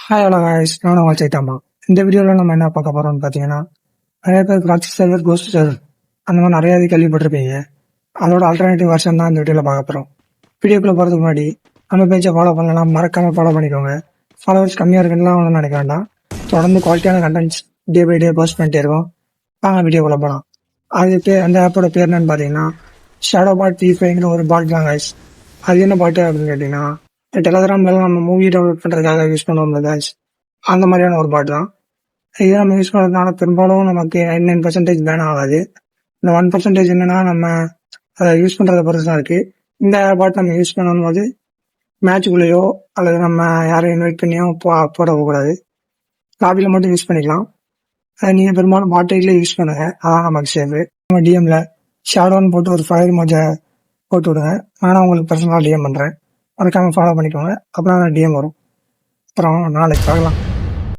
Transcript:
Hi hello guys, நானும் உங்கள் சைத்தாமா. இந்த வீடியோவில் நம்ம என்ன பார்க்க போகிறோம்னு பார்த்தீங்கன்னா, நிறைய பேர் ப்ராக்சி சர்வர், கோஸ்ட் சர்வர் அந்த மாதிரி நிறையாவே கேள்விப்பட்டிருப்பீங்க. அதோட ஆல்டர்னேட்டிவ் வெர்ஷன் தான் இந்த வீடியோவில் பார்க்க போகிறோம். வீடியோக்குள்ளே போகிறதுக்கு முன்னாடி நம்ம பேஜை ஃபாலோ பண்ணலாம், மறக்காமல் ஃபாலோ பண்ணிக்கோங்க. ஃபாலோவர்ஸ் கம்மியாக இருக்குன்னா ஒன்றும் நினைக்க வேண்டாம். தொடர்ந்து குவாலிட்டியான contents day by day post பண்ணிட்டே இருக்கோம். வாங்க வீடியோக்குள்ளே போகலாம். அந்த ஆப்போட பேர் என்னன்னு பார்த்தீங்கன்னா ஷேடோ பாட் P5ங்கிற ஒரு பாட் தான் guys. அது என்ன பாட்டு அப்படின்னு கேட்டிங்கன்னா, டெலகிராம்ல நம்ம மூவி டவுன்லோட் பண்ணுறதுக்காக யூஸ் பண்ணுவோம்ல guys, அந்த மாதிரியான ஒரு பாட்டு தான். இதை நம்ம யூஸ் பண்ணுறதுனால பெரும்பாலும் நமக்கு 99% பேன் ஆகாது. இந்த 1% என்னன்னா நம்ம அதை யூஸ் பண்ணுறத பொறுத்து தான் இருக்குது. இந்த பாட்டு நம்ம யூஸ் பண்ணும்போது மேட்சுக்குள்ளேயோ அல்லது நம்ம யாரையும் இன்வைட் பண்ணியோ போடக்கூடாது. லாபியில் மட்டும் யூஸ் பண்ணிக்கலாம். அதை நீங்கள் பெரும்பாலும் பாட்டையிலே யூஸ் பண்ணுங்க, அதான் நமக்கு சேஃபு. நம்ம டிஎம்ல ஷேடோன்னு போட்டு ஒரு ஃபயர் மோஜை போட்டு விடுங்க. நானும் உங்களுக்கு பர்சனலாக டிஎம் பண்ணுறேன். மறக்காமல் ஃபாலோ பண்ணிக்கோங்க, அப்புறம் டிஎம் வரும். அப்புறம் நாளைக்கு பார்க்கலாம்.